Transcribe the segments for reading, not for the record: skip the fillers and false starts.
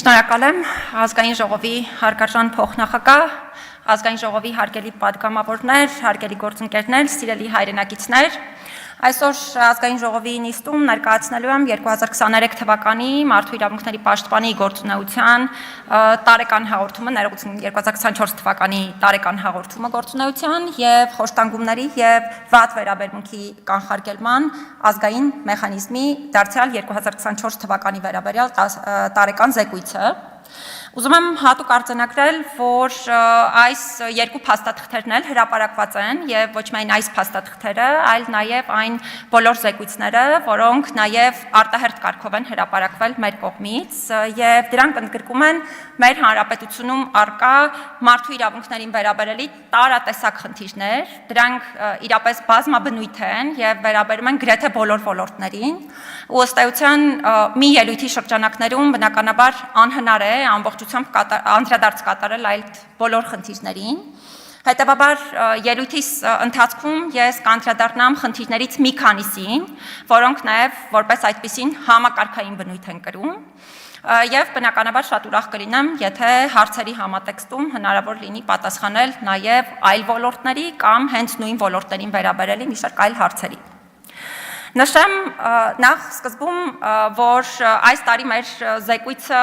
Շնորհակալ եմ ազգային ժողովի հարգարժան փոխնախագահ, ազգային ժողովի հարգելի պատգամավորներ, հարգելի գործընկերներ, սիրելի հայրենակիցներ, այսօր ազգային ժողովի նիստում ներկայացնելու եմ 2023 թվականի մարդու իրավունքների պաշտպանի գործունեության տարեկան հաղորդումը, ներողություն 2024 թվականի տարեկան հաղորդումը գործունեության եւ խոշտանգումների եւ վատ վերաբերմունքի կանխարգելման ազգային մեխանիզմի դարձյալ 2024 թվականի վերաբերյալ տարեկան զեկույցը։ Ուզում եմ հատուկ արձանագրել, որ այս երկու փաստաթղթերն էլ հրապարակված են եւ ոչ միայն այս փաստաթղթերը, այլ նաեւ այն բոլոր զեկույցները, որոնք նաեւ արտահերթ կարգով են հրապարակվել մեր կողմից եւ դրանք ընդգրկում են մեր հանրապետությունում արկա մարդու իրավունքներին վերաբերելի տարատեսակ խնդիրներ, դրանք իրապես բազմաբնույթ են եւ վերաբերում են գրեթե բոլոր ոլորտներին ու ըստ էության մի ելույթի շրջանակներում բնականաբար անհնար է ամբողջությամբ անդրադարձ կատարել այդ բոլոր խնդիրներին։ Հետևաբար ելույթիս ընթացքում ես կանդրադառնամ խնդիրներից մի քանիսին, որոնք նաև որպես այդպիսին համակարգային բնույթ են կրում, եւ բնականաբար շատ ուրախ կլինեմ, եթե հարցերի համատեքստում հնարավոր լինի պատասխանել նաև այլ ոլորտների կամ հենց նույն ոլորտներին վերաբերելի մի շարք այլ հարցերի։ Նշեմ նախ սկզբում, որ այս տարի մեր զեկույցը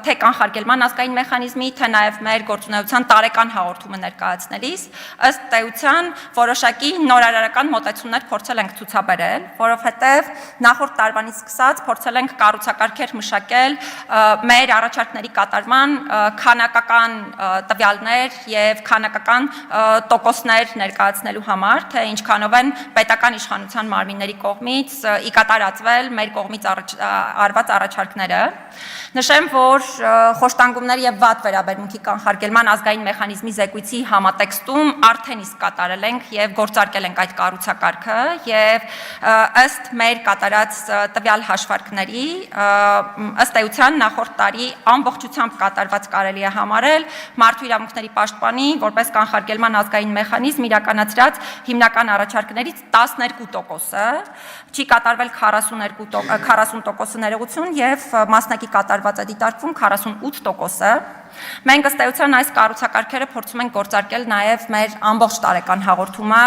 թե կանխարգելման ազգային մեխանիզմի, թե նաև մեր գործունեության տարեկան հաղորդումը ներկայացնելիս ըստ էության որոշակի նորարարական մոտեցումներ փորձել ենք ցուցաբերել, որովհետև նախորդ տարվանից սկսած փորձել ենք կառուցակարգեր մշակել մեր առաջարկների կատարման քանակական տվյալներ եւ քանակական տոկոսներ ներկայացնելու համար, թե ինչքանով են պետական իշխանության մարմինների կողմից ի կատարածվել մեր կողմից արված առաջարկները։ Նշեմ, որ խոշտանգումների եւ վատ վերաբերմունքի կանխարգելման ազգային մեխանիզմի զեկույցի համատեքստում արդեն իսկ կատարել ենք եւ գործարկել ենք այդ կառուցակարգը եւ ըստ մեր կատարած տվյալ հաշվարկների ըստ էության նախորդ տարի ամբողջությամբ կատարված կարելի է համարել մարդու իրավունքների պաշտպանի որպես կանխարգելման ազգային մեխանիզմ իրականացրած հիմնական առաջարկներից 12%-ը, չի կատարվել 40% ներողություն եւ մասնակի կատարված է դիտարկվում 48%-ը։ Մենք ըստ էության այս կառուցակարգերը փորձում ենք գործարկել նաև մեր ամբողջ տարեկան հաղորդումը,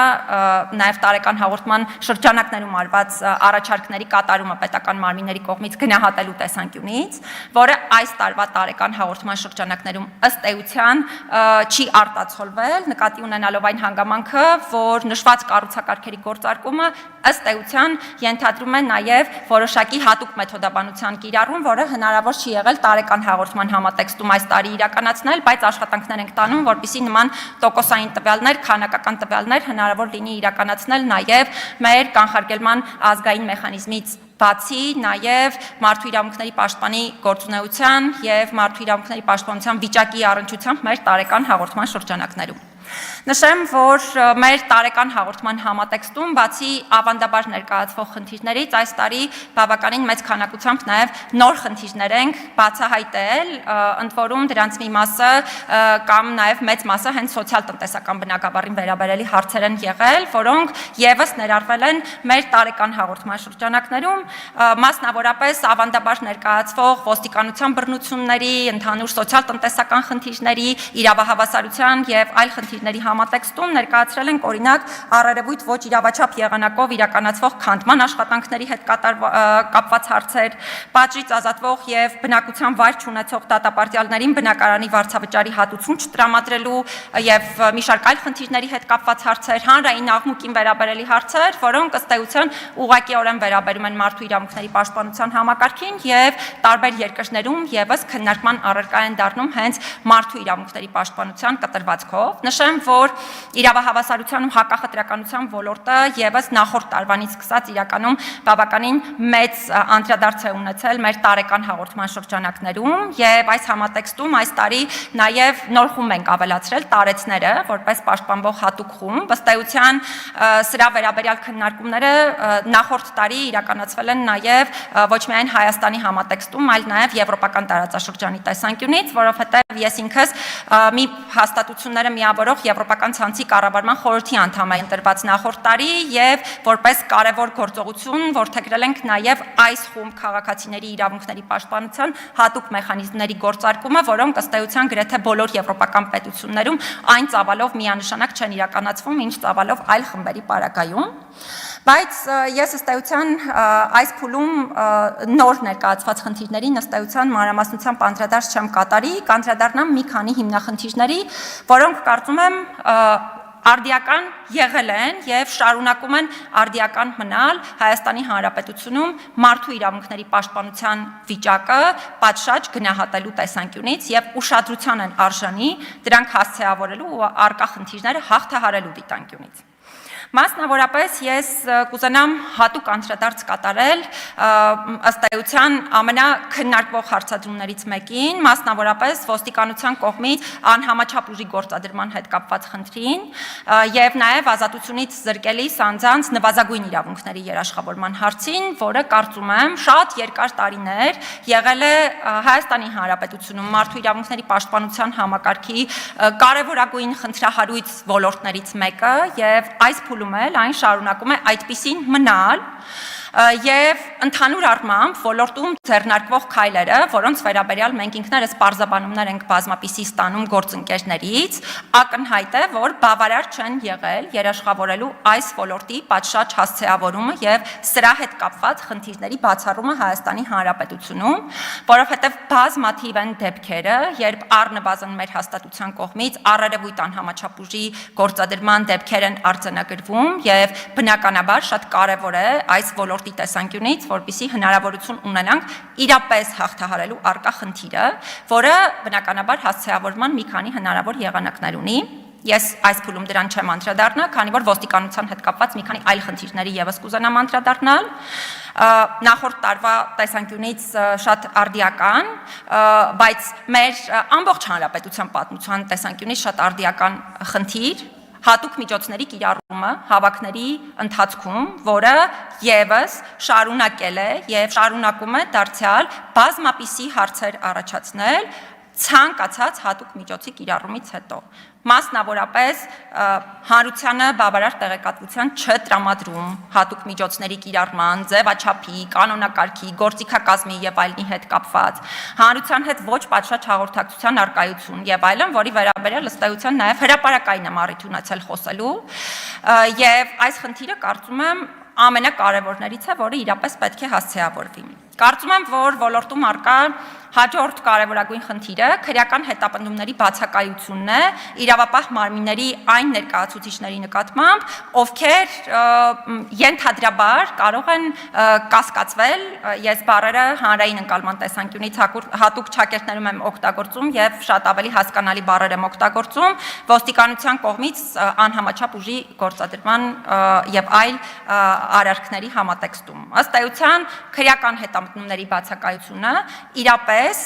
նաև տարեկան հաղորդման շրջանակներում արված առաջարկների կատարումը պետական մարմինների կողմից գնահատելու տեսանկյունից, որը այս տարվա տարեկան հաղորդման շրջանակներում ըստ էության չի արտացոլվել, նկատի ունենալով այն հանգամանքը, որ նշված կառուցակարգերի գործարկումը ըստ էության ենթադրում է նաև որոշակի հատուկ մեթոդաբանության կիրառում, որը հնարավոր չի եղել տարեկան հաղորդման համատեքստում այս տարի իրականացնել, բայց աշխատանքներ ենք տանում, որպեսզի նման տոկոսային տվյալներ, քանակական տվյալներ հնարավոր լինի իրականացնել նաև մեր կանխարգելման ազգային մեխանիզմից բացի նաև մարդու իրավունքների պաշտպանի գործունեության եւ մարդու իրավունքների պաշտպանության վիճակի առնչությամբ մեր տարեկան հաղորդման շրջանակներում։ Նշեմ, որ մեր տարեկան հաղորդման համատեքստում բացի ավանդաբար ներկայացվող խնդիրներից այս տարի բավականին մեծ քանակությամբ նաև նոր խնդիրներ ենք բացահայտել, ընդ որում դրանց մի մասը կամ նաև մեծ մասը հենց սոցիալ-տնտեսական բնագավառին վերաբերելի հարցեր են եղել, որոնք եւս ներառվել են մեր տարեկան հաղորդման շրջանակներում, մասնավորապես ավանդաբար ներկայացվող ոստիկանության բռնությունների, ընդհանուր սոցիալ-տնտեսական խնդիրների, իրավահավասարության եւ այլ խնդիրների համատեքստում ներկայացրել ենք օրինակ առերևույթ ոչ իրավաչափ եղանակով իրականացվող քանդման աշխատանքների հետ կապված հարցեր, պատժից ազատվող եւ բնակության վայր չունեցող դատապարտյալներին բնակարանի վարձավճարի հատուցում չտրամադրելու եւ մի շարք այլ խնդիրների հետ կապված հարցեր, հանրային աղմուկին վերաբերելի հարցեր, որոնք ըստ էության ուղղակիորեն վերաբերում են մարդու իրավունքների պաշտպանության համակարգին եւ տարբեր երկրներում եւս քննարկման առարկա են դառնում հենց մարդու իրավունքների պաշտպանության կտրվածքով։ Նշեմ, որ իրավահավասարության ու հակախտրականության ոլորտը եւս նախորդ տարվանից սկսած իրականում բավականին մեծ անդրադարձ է ունեցել մեր տարեկան հաղորդման շրջանակներում եւ այս համատեքստում այս տարի նաեւ նոր խումբ ենք ավելացրել տարեցները որպես պաշտպանվող հատուկ խումբ։ Ըստ էության սրա վերաբերյալ քննարկումները նախորդ տարի իրականացվել են նաեւ ոչ միայն Հայաստանի համատեքստում, այլ նաեւ եվրոպական տարածաշրջանի տեսանկյունից, որովհետեւ ես ինքս մի հաստատությունները միավորող Եվրոպական ցանցի կառավարման խորհրդի անդամ եմ ընտրված նախորդ տարի եւ որպես կարևոր գործողություն որդեգրել ենք նաեւ այս խումբ քաղաքացիների իրավունքների պաշտպանության հատուկ մեխանիզմների գործարկումը, որոնք ըստ էության գրեթե բոլոր եվրոպական պետություններում այն ծավալով միանշանակ չեն իրականացվում, ինչ ծավալով այլ խմբերի պարագայում։ Բայց ես ըստ էության այս փուլում նոր ներկայացված խնդիրներին ըստ էության մանրամասնությամբ անդրադարձ չեմ կատարի, կանդրադառնամ մի քանի հիմնախնդիրների, որոնք կարծում եմ արդիական եղել են եւ շարունակում են արդիական մնալ Հայաստանի Հանրապետությունում մարդու իրավունքների պաշտպանության վիճակը պատշաճ գնահատելու տեսանկյունից եւ ուշադրության են արժանի դրանք հասցեավորելու ու արկա խնդիրները հաղթահարելու դիտանկյունից։ Մասնավորապես ես կուզենամ հատուկ անդրադարձ կատարել ըստ էության ամենաքննարկվող հարցադրումներից մեկին, մասնավորապես ոստիկանության կողմից անհամաչափ ուժի գործադրման հետ կապված խնդրին եւ նաեւ ազատությունից զրկելիս անձանց նվազագույն իրավունքների երաշխավորման հարցին, որը կարծում եմ շատ երկար տարիներ եղել է Հայաստանի Հանրապետությունում մարդու իրավունքների պաշտպանության համակարգի կարևորագույն խնդրահարույց ոլորտներից մեկը եւ այս այն շարունակում է այդպիսին մնալ եւ ընդհանուր առմամբ ոլորտում ձեռնարկվող քայլերը, որոնց վերաբերյալ մենք ինքներս պարզաբանումներ ենք բազմապիսի ստանում գործընկերներից, ակնհայտ է, որ բավարար չեն եղել երաշխավորելու այս ոլորտի պատշաճ հասցեավորումը եւ սրա հետ կապված խնդիրների բացառումը Հայաստանի Հանրապետությունում, որովհետեւ բազմաթիվ են դեպքերը, երբ առնվազն մեր հաստատության կողմից առերևույթ անհամաչափ ուժի գործադրման դեպքեր են արձանագրվում եւ բնականաբար շատ կարեւոր է այս ոլորտի տեսանկյունից, որպեսզի հնարավորություն ունենանք իրապես հաղթահարելու արկա խնդիրը, որը բնականաբար հասցեավորման մի քանի հնարավոր եղանակներ ունի։ Ես այս փուլում դրան չեմ անդրադառնա, քանի որ ոստիկանության հետ կապված մի քանի այլ խնդիրների եւս կուզենամ անդրադառնալ։ Նախորդ տարվա տեսանկյունից շատ արդիական, բայց մեր ամբողջ հանրապետության պատմության տեսանկյունից շատ արդիական խնդիր հատուկ միջոցների կիրառումը հավաքների ընթացքում, որը եւս շարունակել է եւ շարունակում է դարձյալ բազմապիսի հարցեր առաջացնել ցանկացած հատուկ միջոցի կիրառումից հետո։ Մասնավորապես հանրությանը բավարար տեղեկատվության չտրամադրում հատուկ միջոցների կիրառման, ձևաչափի, կանոնակարգի, գործիքակազմի եւ այլնի հետ կապված, հանրության հետ ոչ պատշաճ հաղորդակցության արկայություն եւ այլն, որի վերաբերյալ ըստ էության նաեւ հրապարակային եմ առիթ ունեցել խոսելու եւ այս խնդիրը կարծում եմ ամենակարևորներից է, որը իրապես պետք է հասցեավորվի։ Կարծում եմ, որ ոլորտում արկա հաջորդ կարևորագույն խնդիրը քրեական հետապնդումների բացակայությունն է իրավապահ մարմինների այն ներկայացուցիչների նկատմամբ, ովքեր ենթադրաբար կարող են կասկածվել, ես բառերը հանրային ընկալման տեսանկյունից հատուկ չակերտներում եմ օգտագործում եւ շատ ավելի հասկանալի բառեր եմ օգտագործում, ոստիկանության կողմից անհամաչափ ուժի գործադրման եւ այլ արարքների համատեքստում։ Ըստ էության քրեական հետապնդումների բացակայությունը իրապես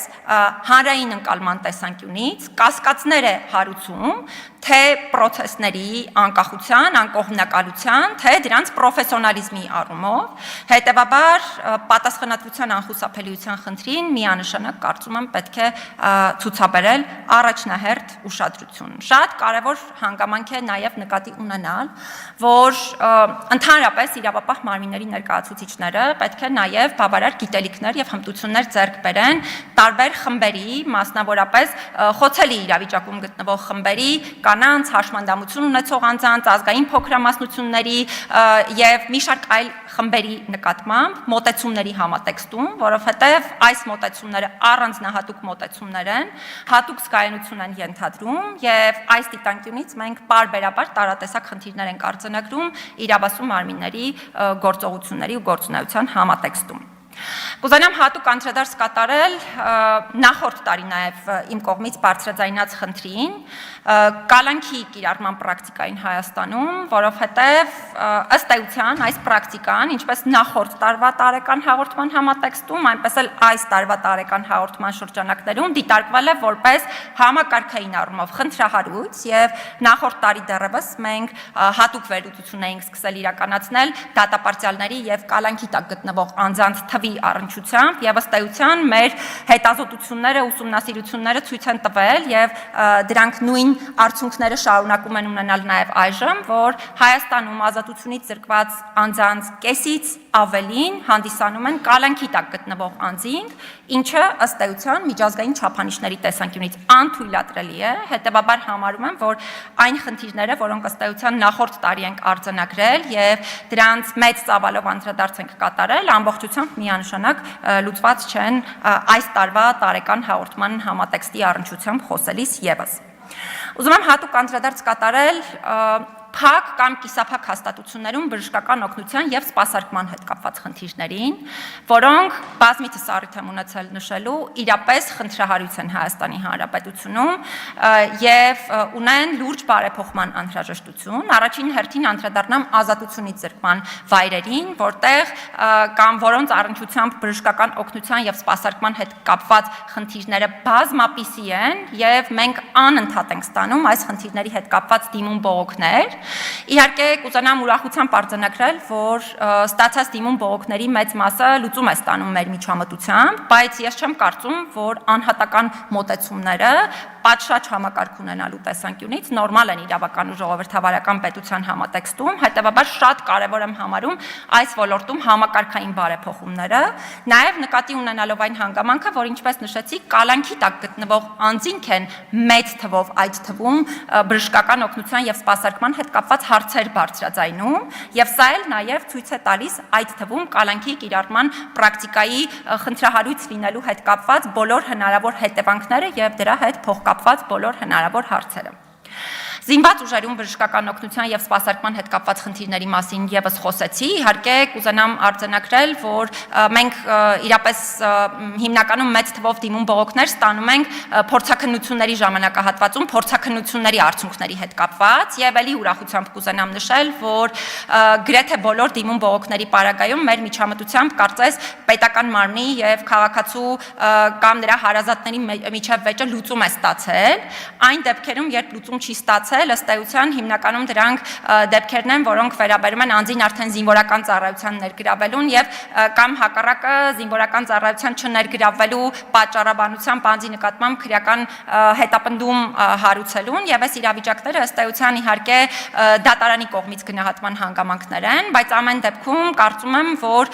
հանրային ընկալման տեսանկյունից կասկածներ է հարուցում թե պրոցեսների անկախության, անկողմնակալության, թե դրանց պրոֆեսիոնալիզմի առումով, հետևաբար պատասխանատվության անխուսափելիության խնդրին միանշանակ կարծում եմ պետք է ցուցաբերել առաջնահերթ ուշադրություն։ Շատ կարևոր հանգամանք է նաև նկատի ունենալ, որ ընդհանրապես իրավապահ մարմինների ներկայացուցիչները պետք է նաև բավարար գիտելիքներ եւ հմտություններ ձեռք բերեն տարբեր խմբերի, մասնավորապես խոցելի իրավիճակում գտնվող խմբերի, կանանց, հաշմանդամություն ունեցող անձանց, ազգային փոքրամասնությունների եւ մի շարք այլ խմբերի նկատմամբ մոտեցումների համատեքստում, որովհետեւ այս մոտեցումները առանձնահատուկ մոտեցումներ են, հատուկ զգայունություն են ենթադրում եւ այս դիտանկյունից մենք պարբերաբար տարատեսակ խնդիրներ ենք արձանագրում իրավասու մարմինների գործողությունների ու գործունեության համատեքստում։ Կուզենամ հատուկ անդրադարձ կատարել նախորդ տարի նաև իմ կողմից բարձրաձայնած խնդրին, կալանքի կիրառման պրակտիկային Հայաստանում, որովհետև ըստ էության այս պրակտիկան, ինչպես նախորդ տարվա տարեկան հաղորդման համատեքստում, այնպես էլ այս տարվա տարեկան հաղորդման շրջանակներում դիտարկվել է որպես համակարգային առումով խնդրահարույց եւ նախորդ տարի դեռևս մենք հատուկ վերլուծություն էինք սկսել իրականացնել դատապարտյալների եւ կալանքի տակ գտնվող անձանց Թ.-ի առնչությամբ եւ ըստ էության մեր հետազոտությունները, ուսումնասիրությունները ցույց են տվել եւ դրանք նույն արդյունքները շարունակում են ունենալ նաեւ այժմ, որ Հայաստանում ազատությունից զրկված անձանց կեսից ավելին հանդիսանում են կալանքի տակ գտնվող անձինք, ինչը ըստ էության միջազգային չափանիշների տեսանկյունից անթույլատրելի է, հետեւաբար համարում եմ, որ այն խնդիրները, որոնք ըստ էության նախորդ տարի ենք արձանագրել եւ դրանց մեծ ծավալով անդրադարձ ենք կատարել, ամբողջությամբ միանշանակ լուծված չեն այս տարվա տարեկան հաղորդման համատեքստի առնչությամբ խոսելիս եւս։ Ուզում եմ հատուկ անդրադարձ կատարել փակ կամ կիսափակ հաստատություններում բժշկական օգնության եւ սպասարկման հետ կապված խնդիրներին, որոնք բազմիցս առիթ եմ ունեցել նշելու, իրապես խնդրահարույց են Հայաստանի Հանրապետությունում եւ ունեն լուրջ բարեփոխման անհրաժեշտություն։ Առաջին հերթին անդրադառնամ ազատությունից զրկման վայրերին, որտեղ կամ որոնց առնչությամբ բժշկական օգնության եւ սպասարկման հետ կապված խնդիրները բազմապիսի են եւ մենք անընդհատ ենք ստանում այս խնդիրների հետ կապված դիմում բողոքներ։ Իհարկե կուզենամ ուրախությամբ արձանագրել, որ ստացած դիմում բողոքների մեծ մասը լուծում է ստանում մեր միջամտությամբ, բայց ես չեմ կարծում, որ անհատական մոտեցումները պատշաճ համակարգ ունենալու տեսանկյունից նորմալ են իրավական ու ժողովրդավարական պետության համատեքստում, հետեւաբար շատ կարևոր եմ համարում այս ոլորտում համակարգային բարեփոխումները, նաև նկատի ունենալով այն հանգամանքը, որ ինչպես նշեցի, կալանքի տակ գտնվող անձինք են մեծ թվով այդ թվում բժշկական օգնության եւ սպասարկման հետ կապված հարցեր բարձրաձայնում, եւ սա էլ նաև ցույց է տալիս այդ թվում կալանքի կիրառման պրակտիկայի խնդրահարույց լինելու հետ կապված բոլոր հնարավոր հետևանքները եւ դրա հետ փոխկապված բոլոր հնարավոր հարցերը։ Զինված ուժերում բժշկական օգնության եւ սպասարկման հետ կապված խնդիրների մասին եւս խոսեցի, իհարկե կուզենամ արձանագրել, որ մենք իրապես հիմնականում մեծ թվով դիմում բողոքներ ստանում ենք փորձաքննությունների ժամանակահատվածում փորձաքննությունների արդյունքների հետ կապված եւ ելի ուրախությամբ կուզենամ նշել, որ գրեթե բոլոր դիմում բողոքների պարագայում մեր միջամտությամբ կարծես պետական մարմնի եւ քաղաքացու կամ նրա հարազատների միջև վեճը լուծում է ստացել, այն դեպքերում, երբ լուծում չի ստացել, ըստ էության հիմնականում դրանք դեպքերն են, որոնք վերաբերում են անձին արդեն զինվորական ծառայության ներգրավելուն եւ կամ հակառակը զինվորական ծառայության չներգրավվելու պատճառաբանությամբ անձի նկատմամբ քրեական հետապնդում հարուցելուն եւ այս իրավիճակները ըստ էության իհարկե դատարանի կողմից գնահատման հանգամանքներ են, բայց ամեն դեպքում կարծում եմ, որ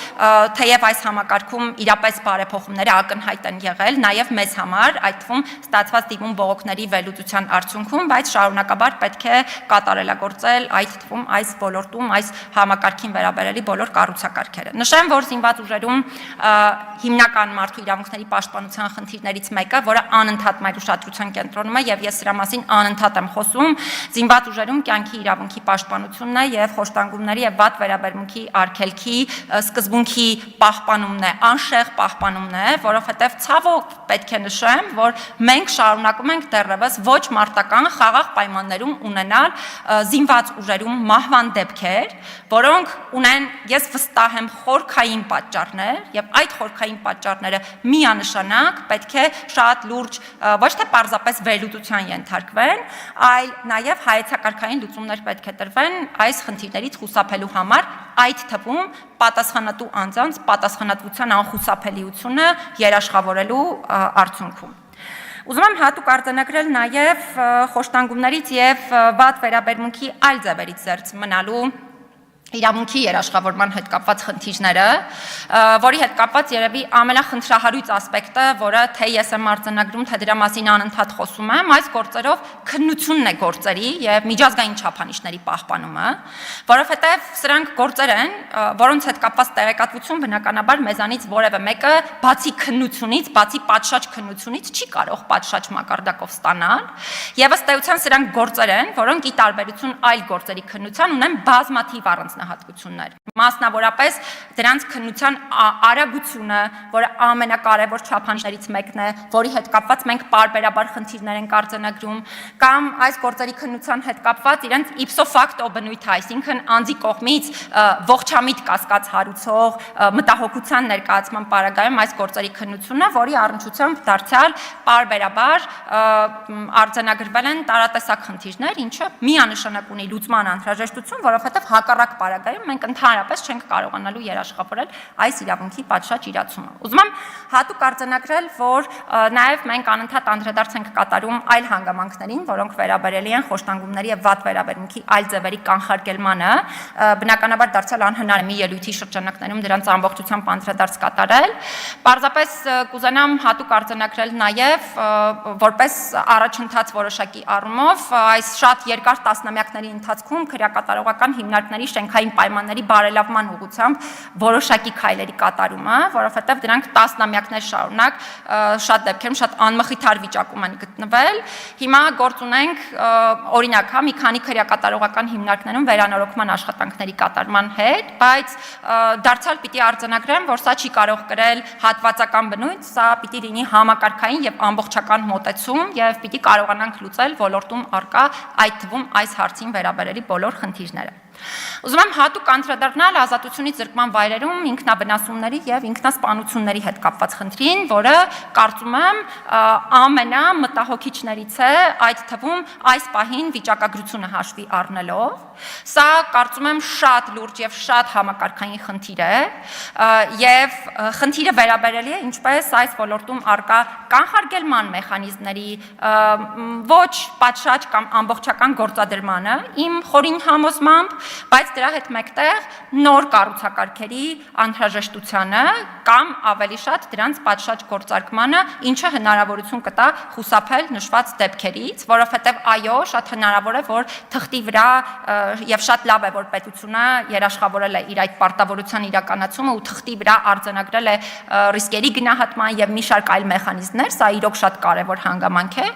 թեև այս համակարգում իրապես բարեփոխումները ակնհայտ են եղել նաեւ մեզ համար, այդ թվում ստացված դիմում բողոքների վերլուծության արդյունքում, բայց շարունակաբար պետք է կատարելագործել այդ թվում այս ոլորտում այս համակարգին վերաբերելի բոլոր կառուցակարգերը։ Նշեմ, որ զինված ուժերում հիմնական մարդու իրավունքների պաշտպանության խնդիրներից մեկը, որը անընդհատ մեր ուշադրության կենտրոնում է եւ ես սրա մասին անընդհատ եմ խոսում, զինված ուժերում կյանքի իրավունքի պաշտպանությունն է եւ խոշտանգումների եւ վատ վերաբերմունքի արգելքի սկզբունքի պահպանումն է, անշեղ պահպանումն է, որովհետեւ ցավոք պետք է նշեմ, որ մենք շարունակում ենք դեռևս ոչ մարտական խաղաղ պայմաններում ունենալ զինված ուժերում մահվան դեպքեր, որոնք ունեն, ես վստահ եմ, խորքային պատճառներ եւ այդ խորքային պատճառները միանշանակ պետք է շատ լուրջ ոչ թե պարզապես վերլուծության ենթարկվեն, այլ նաեւ հայեցակարգային լուծումներ պետք է տրվեն այս խնդիրներից խուսափելու համար, այդ թվում պատասխանատու անձանց պատասխանատվության անխուսափելիությունը երաշխավորելու արդյունքում։ Ուզում եմ հատուկ արձանագրել նաև խոշտանգումներից եւ վատ վերաբերմունքի այլ ձևերից զերծ մնալու իրավունքի երաշխավորման հետ կապված խնդիրները, որի հետ կապված երևի ամենախնդրահարույց ասպեկտը, որը թե ես եմ արձանագրում, թե դրա մասին անընդհատ խոսում եմ, այս գործերով քննությունն է գործերի եւ միջազգային չափանիշների պահպանումը, որովհետեւ սրանք գործեր են, որոնց հետ կապված տեղեկատվություն բնականաբար մեզանից որևէ մեկը բացի քննությունից, բացի պատշաճ քննությունից չի կարող պատշաճ մակարդակով ստանալ, եւ ըստ էության սրանք գործեր են, որոնք ի տարբերություն այլ գործերի քննության ունեն բազմաթիվ առանձնահատկություններ։ Մասնավորապես դրանց քննության արագությունը, որը ամենակարևոր չափանիշներից մեկն է, որի հետ կապված մենք պարբերաբար խնդիրներ ենք արձանագրում, կամ այս գործերի քննության հետ կապված իրենց ipso facto բնույթը, այսինքն անձի կողմից ողջամիտ կասկած հարուցող մտահոգության ներկայացման պարագայում այս գործերի քննությունը, որի առնչությամբ դարձյալ պարբերաբար արձանագրվել են տարատեսակ խնդիրներ, ինչը միանշանակ ունի լուծման անհրաժեշտություն, որովհետև հակառակ պարագայում մենք ընդհանրապես չենք կարողանալու երաշխավորել այս իրավունքի պատշաճ իրացումը։ Ուզում եմ հատուկ արձանագրել, որ նաև մենք անընդհատ անդրադարձ ենք կատարում այլ հանգամանքներին, որոնք վերաբերելի են խոշտանգումների եւ վատ վերաբերմունքի այլ ձևերի կանխարգելմանը, բնականաբար դարձյալ անհնար է մի ելույթի շրջանակներում դրանց ամբողջությամբ անդրադարձ կատարել։ Պարզապես կուզենամ հատուկ արձանագրել նաև որպես առաջընթաց որոշակի առումով այս շատ երկար տասնամյակների ընթացքում քրեակատարողական հիմնարկների շենքային պայմանների բարելավման ուղղությամբ որոշակի քայլերի կատարումը, որովհետև դրանք տասնամյակներ շարունակ շատ դեպքերում շատ անմխիթար վիճակում են գտնվել։ Հիմա գործ ունենք օրինակ, մի քանի քրեակատարողական հիմնարկներում վերանորոգման աշխատանքների կատարման հետ, բայց դարձյալ պիտի արձանագրեմ, որ սա չի կարող կրել հատվածական բնույթ, սա պիտի լինի համակարգային եւ ամբողջական մոտեցում եւ պիտի կարողանանք լուծել ոլորտում առկա այդ թվում այս հարցին վերաբերելի բոլոր խնդիրները։ Ուզում եմ հատուկ անդրադառնալ ազատությունից զրկման վայրերում ինքնաբնասումների եւ ինքնասպանությունների հետ կապված խնդրին, որը կարծում եմ ամենամտահոգիչներից է, այդ թվում այս պահին վիճակագրությունը հաշվի առնելով։ Սա կարծում եմ շատ լուրջ եւ շատ համակարգային խնդիր է եւ խնդիրը վերաբերելի է ինչպես այս ոլորտում առկա կանխարգելման մեխանիզմների ոչ պատշաճ կամ ամբողջական գործադրմանը իմ խորին համոզմամբ, բայց դրա հետ մեկտեղ նոր կառուցակարգերի անհրաժեշտությանը կամ ավելի շատ դրանց պատշաճ գործարկմանը, ինչը հնարավորություն կտա խուսափել նշված դեպքերից, որովհետև այո, շատ հնարավոր է, որ թղթի վրա եւ շատ լավ է, որ պետությունը երաշխավորել է իր այդ պարտավորության իրականացումը ու թղթի վրա արձանագրել է ռիսկերի գնահատման եւ մի շարք այլ մեխանիզմներ, սա իրոք շատ կարեւոր հանգամանք է,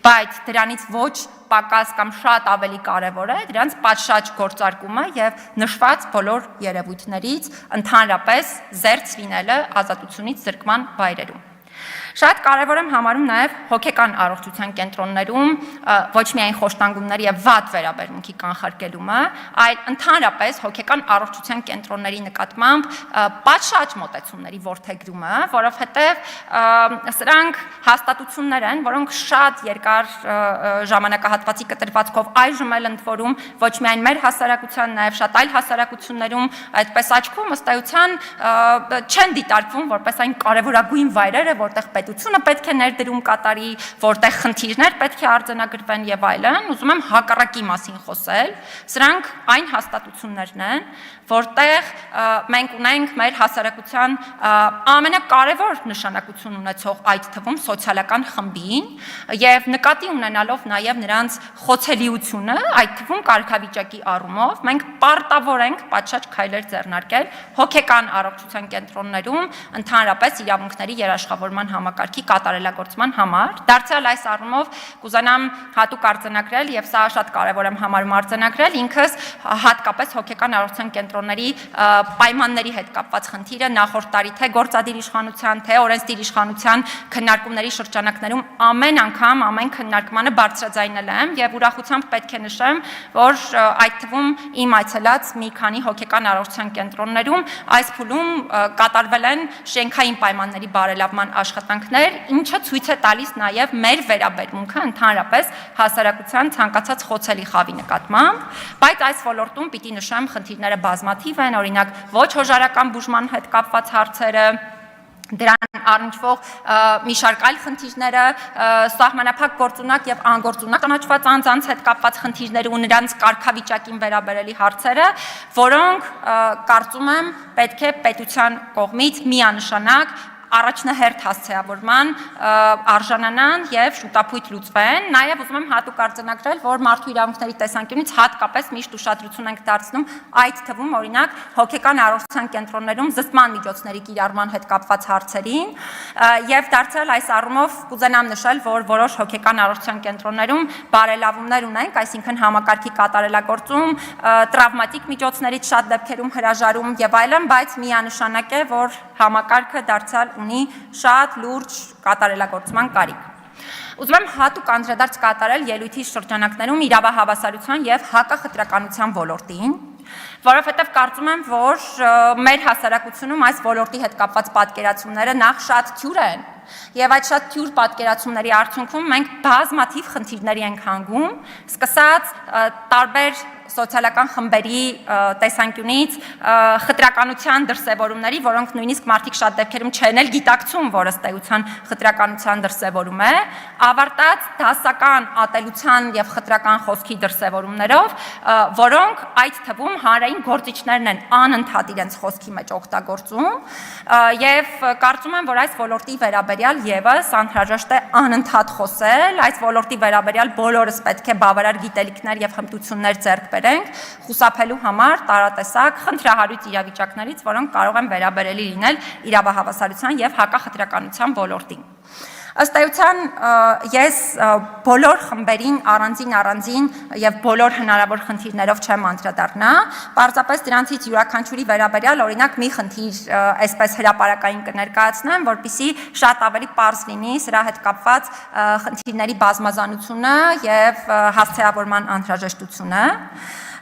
բայց դրանից ոչ պակաս կամ շատ ավելի կարևոր է դրանց պատշաճ գործարկումը եւ նշված բոլոր երևույթներից ընդհանրապես զերծ լինելը ազատությունից զրկման վայրերում։ Շատ կարևոր եմ համարում նաև հոգեկան առողջության կենտրոններում ոչ միայն խոշտանգումների եւ վատ վերաբերմունքի կանխարգելումը, այլ ընդհանրապես հոգեկան առողջության կենտրոնների նկատմամբ պատշաճ մոտեցումների որդեգրումը, որովհետեւ սրանք հաստատություններ են, որոնք շատ երկար ժամանակահատվածի կտրվածքով այժմ էլ ընդ որում ոչ միայն մեր հասարակության, նաև շատ այլ հասարակություններում այդպես աչքում ըստ էության չեն դիտարկվում որպես այն կարևորագույն վայրերը, որտեղ պետությունը պետք է ներդրում կատարի, որտեղ խնդիրներ պետք է արձանագրվեն եւ այլն, ուզում եմ հակառակի մասին խոսել։ Սրանք այն հաստատություններն են, որտեղ մենք ունենք մեր հասարակության ամենակարևոր նշանակություն ունեցող այդ թվում սոցիալական խմբին եւ նկատի ունենալով նաեւ նրանց խոցելիությունը, այդ թվում կարգավիճակի առումով, մենք պարտավոր ենք պատշաճ քայլեր ձեռնարկել հոգեկան առողջության կենտրոններում ընդհանրապես իրավունքների երաշխավորման համակարգի կատարելագործման համար։ Դարձյալ այս առումով կուզենամ հատուկ արձանագրել եւ սա շատ կարեւոր եմ համարում արձանագրել ինքս հատկապես հոգեկան առողջության կենտրոնների պայմանների հետ կապված խնդիրը նախորդ տարի թե գործադիր իշխանության, թե օրենսդիր իշխանության քննարկումների շրջանակներում ամեն անգամ ամեն քննարկմանը բարձրաձայնել եմ եւ ուրախությամբ պետք է նշեմ, որ այդ թվում իմ այցելած մի քանի հոգեկան առողջության կենտրոններում այս փուլում կատարվել են շենքային պայմանների բարելավման աշխատանքներ, ինչը ցույց է տալիս նաև մեր վերաբերմունքը ընդհանրապես հասարակության ցանկացած խոցելի խավի նկատմամբ, բայց այս ոլորտում պիտի նշեմ խնդիրները բազմաթիվ են, օրինակ ոչ հոժարական բուժման հետ կապված հարցերը, դրան առնչվող մի շարք այլ խնդիրները, սահմանափակ գործունակ եւ անգործունակ ճանաչված անձանց հետ կապված խնդիրները ու նրանց կարգավիճակին վերաբերելի հարցերը, որոնք կարծում եմ պետք է պետության կողմից միանշանակ առաջնահերթ հասցեավորման արժանանան եւ շուտապույտ լուծվեն։ Նաեւ ուզում եմ հատուկ արձանագրել, որ մարդու իրավունքների տեսանկյունից հատկապես միշտ ուշադրություն ենք դարձնում այդ թվում օրինակ հոգեկան առողջության կենտրոններում զսպման միջոցների կիրառման հետ կապված հարցերին եւ դարձյալ այս առումով կուզենամ նշել, որ որոշ հոգեկան առողջության կենտրոններում բարելավումներ ունենք, այսինքն համակարգի կատարելագործում, տրավմատիկ միջոցներից շատ դեպքերում հրաժարում եւ այլն, բայց միանշանակ է, որ համակարգը դարձյալ ունի շատ լուրջ կատարելագործման կարիք։ Ուզում եմ հատուկ անդրադարձ կատարել ելույթի շրջանակներում իրավահավասարության եւ հակախտրականության ոլորտին, որովհետեւ կարծում եմ, որ մեր հասարակությունում այս ոլորտի հետ կապված պատկերացումները նախ շատ թյուր են եւ այդ շատ թյուր պատկերացումների արդյունքում մենք բազմաթիվ խնդիրների ենք հանգում, սկսած տարբեր սոցիալական խմբերի տեսանկյունից խտրականության դրսևորումների, որոնք նույնիսկ մարդիկ շատ դեպքերում չեն էլ գիտակցում, որ ըստ էության խտրականության դրսևորում է, ավարտած դասական ատելության եւ խտրական խոսքի դրսևորումներով, որոնք այդ թվում հանրային գործիչներն են անընդհատ իրենց խոսքի մեջ օգտագործում, եւ կարծում եմ, որ այս ոլորտի վերաբերյալ եւս անհրաժեշտ է անընդհատ խոսել, այս ոլորտի վերաբերյալ բոլորս պետք է բավարար գիտելիքներ եւ հմտություններ ձեռք բերենք, խուսափելու համար տարատեսակ խնդրահարույց իրավիճակներից, որոնք կարող են վերաբերելի լինել իրավահավասարության եւ հակախտրականության ոլորտին։ Ըստ էության ես բոլոր խմբերին առանձին եւ բոլոր հնարավոր խնդիրներով չեմ անդրադառնա, պարզապես դրանցից յուրաքանչյուրի վերաբերյալ օրինակ մի խնդիր այսպես հրապարակային կներկայացնեմ, որպեսզի շատ ավելի պարզ լինի սրա հետ կապված խնդիրների բազմազանությունը եւ հասցեավորման անհրաժեշտությունը։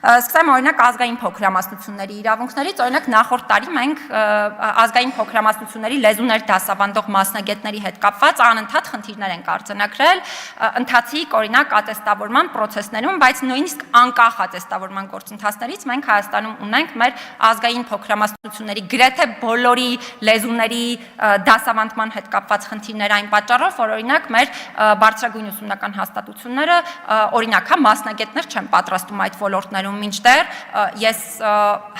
Սկսեմ օրինակ ազգային փոքրամասնությունների իրավունքներից, օրինակ նախորդ տարի մենք ազգային փոքրամասնությունների լեզուներ դասավանդող մասնագետների հետ կապված անընդհատ խնդիրներ ենք արձանագրել, ընթացիկ օրինակ ատեստավորման պրոցեսներում, բայց նույնիսկ անկախ ատեստավորման գործընթացներից մենք Հայաստանում ունենք մեր ազգային փոքրամասնությունների գրեթե բոլորի լեզուների դասավանդման հետ կապված խնդիրներ այն պատճառով, որ օրինակ մեր բարձրագույն ուսումնական հաստատությունները օրինակ մասնագետներ չեն պատրաստում այդ ոլորտներում, մինչդեռ ես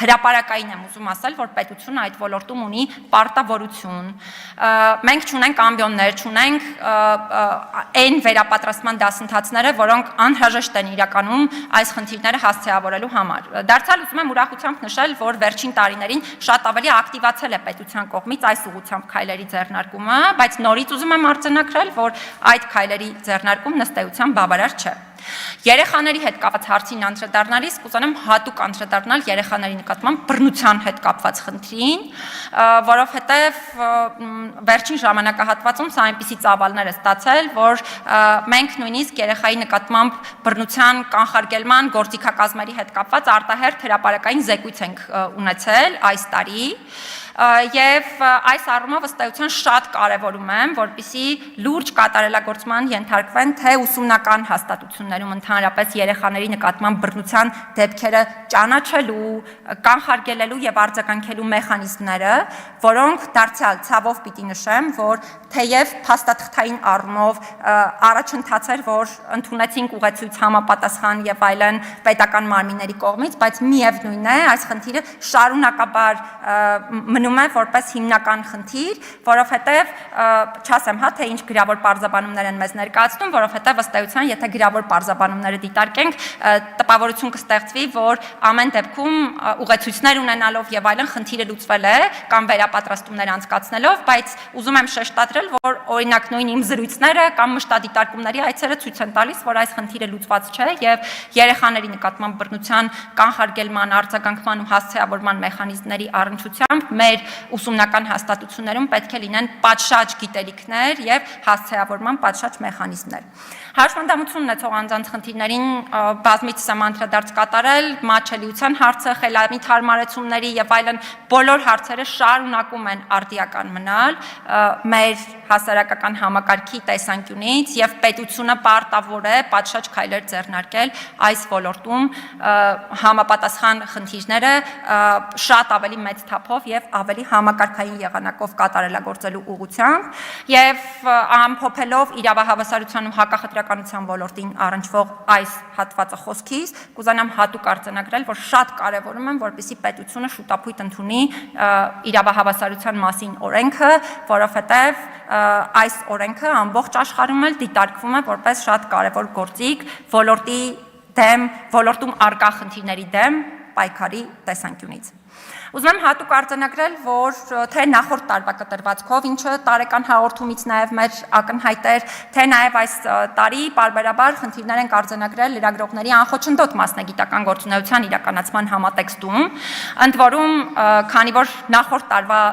հրապարակային եմ ուզում ասել, որ պետությունը այդ ոլորտում ունի պարտավորություն։ Մենք չունենք ամբիոններ, չունենք այն վերապատրաստման դասընթացները, որոնք անհրաժեշտ են իրականում այս խնդիրները հասցեավորելու համար։ Դարձյալ ուզում եմ ուրախությամբ նշել, որ վերջին տարիներին շատ ավելի ակտիվացել է պետության կողմից այս ուղղությամբ քայլերի ձեռնարկումը, բայց նորից ուզում եմ արձանագրել, որ այդ քայլերի ձեռնարկումն ըստ էության բավարար չէ։ Երեխաների հետ կապված հարցին անդրադառնալիս կուզենամ հատուկ անդրադառնալ երեխաների նկատմամբ բռնության հետ կապված խնդրին, որովհետև վերջին ժամանակահատվածում սա այնպիսի ծավալներ է ստացել, որ մենք նույնիսկ երեխայի նկատմամբ բռնության կանխարգելման գործիքակազմերի հետ կապված արտահերթ հրապարակային զեկույց ենք ունեցել այս տարի, եւ այս առումով ըստ էության շատ կարեւորում եմ, որպեսզի լուրջ կատարելագործման ենթարկվեն թե ուսումնական հաստատություններում ընդհանրապես երեխաների նկատմամբ բռնության դեպքերը ճանաչելու, կանխարգելելու եւ արձագանքելու մեխանիզմները, որոնք դարձյալ ցավով պիտի նշեմ, որ թեև փաստաթղթային առումով առաջընթաց էր, որ ընդունեցինք ուղեցույց համապատասխան եւ այլն պետական մարմինների կողմից, բայց միևնույն է, այս խնդիրը շարունակաբար մնում է որպես հիմնական խնդիր, որովհետև չասեմ, թե ինչ գրավոր պարզաբանումներ են մեզ ներկայացնում, որովհետև ըստ էության, եթե գրավոր պարզաբանումները դիտարկենք, տպավորություն կստեղծվի, որ ամեն դեպքում ուղեցույցներ ունենալով եւ այլն խնդիրը լուծվել է կամ վերապատրաստումներ անցկացնելով, բայց ուզում եմ շեշտադրել, որ օրինակ նույն իմ զրույցները կամ մշտադիտարկումների այցերը ցույց են տալիս, որ այս խնդիրը լուծված չէ եւ երեխաների նկատմամբ բռնության կանխարգելման, արձագանքման ու հասցեավորման մեխանիզմների առնչությամբ մեր ուսումնական հաստատություններում պետք է լինեն պատշաճ գիտելիքներ եւ հասցեավորման պատշաճ մեխանիզմներ։ Հաշվանդամություն ունեցող անձանց խնդիրներին բազմիցս եմ անդրադարձ կատարել, մատչելիության հարցը, խելամիտ հարմարեցումների եւ այլն բոլոր հարցերը շարունակում են արդիական մնալ մեր հասարակական համակարգի տեսանկյունից եւ պետությունը պարտավոր է պատշաճ քայլեր ձեռնարկել այս ոլորտում համապատասխան խնդիրները շատ ավելի մեծ թափով եւ ավելի համակարգային եղանակով կատարելագործելու ուղղությամբ եւ ամփոփելով իրավահավասարության ու հակախտրականության ոլորտին առնչվող այս հատվածը խոսքից կուզենամ հատուկ արձանագրել, որ շատ կարեւորում եմ, որպեսզի պետությունը շուտապույտ ընդունի իրավահավասարության մասին օրենքը, որովհետեւ այս օրենքը ամբողջ աշխարհում էլ դիտարկվում է որպես շատ կարևոր գործիք ոլորտի դեմ, ոլորտում առկա խնդիրների դեմ պայքարի տեսանկյունից։ Ուզում եմ հատուկ արձանագրել, որ թե նախորդ տարվա կտրվածքով, ինչը տարեկան հաղորդումից նաև մեր ակնհայտ էր, թե նաև այս տարի պարբերաբար խնդիրներ ենք արձանագրել լրագրողների անխոչնդոտ մասնագիտական գործունեության իրականացման համատեքստում, ընդ որում, քանի որ նախորդ տարվա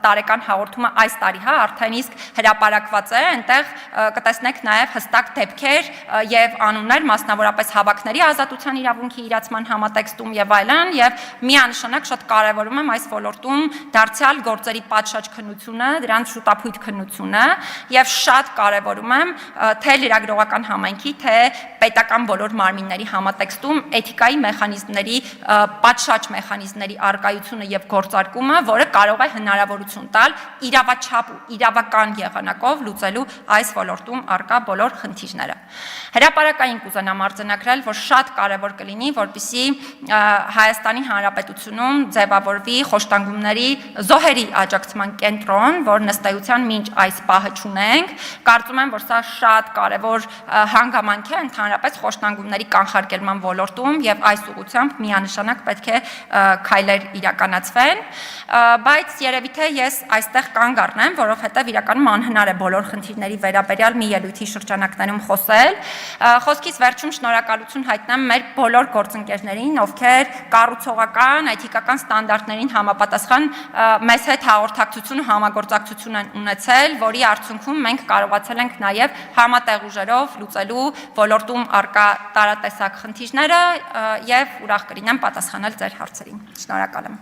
տարեկան հաղորդումը այս տարի արդեն իսկ հրապարակված է, այնտեղ կտեսնեք նաև հստակ դեպքեր եւ անուններ, մասնավորապես հավաքների ազատության իրավունքի իրացման համատեքստում եւ այլն, եւ միանշանակ շատ կարեւոր կարևորում եմ այս ոլորտում դարձյալ գործերի պատշաճ քննությունը, դրանց շուտափույթ քննությունը եւ շատ կարևորում եմ թե լրագրողական համայնքի, թե պետական բոլոր մարմինների համատեքստում էթիկայի մեխանիզմների, պատշաճ մեխանիզմների առկայությունը եւ գործարկումը, որը կարող է հնարավորություն տալ իրավաչափ ու իրավական եղանակով լուծելու այս ոլորտում առկա բոլոր խնդիրները։ Հրապարակային կուզենամ արձանագրել, որ շատ կարևոր կլինի, որպեսզի Հայաստանի Հանրապետությունում ձևավորվի խոշտանգումների զոհերի աջակցման կենտրոն, որ նստեյության մինչ այս պահը չունենք։ Կարծում եմ, որ սա շատ կարևոր հանգամանք է ընդհանրապես խոշտանգումների կանխարգելման ոլորտում եւ այս ուղղությամբ միանշանակ պետք է քայլեր իրականացվեն, բայց երևի թե ես այստեղ կանգ առնեմ, որովհետեւ իրականում անհնար է բոլոր խնդիրների վերաբերյալ մի ելույթի շրջանակներում խոսել։ Խոսքից վերջում շնորհակալություն հայտնեմ մեր բոլոր գործընկերներին, ովքեր կառուցողական, էթիկական ստանդարտներին համապատասխան մեզ հետ հաղորդակցություն ու համագործակցություն են ունեցել, որի արդյունքում մենք կարողացել ենք նաև համատեղ ուժերով լուծելու ոլորտում առկա տարատեսակ խնդիրները եւ ուրախ կլինեմ պատասխանել ձեր հարցերին։ Շնորհակալ եմ։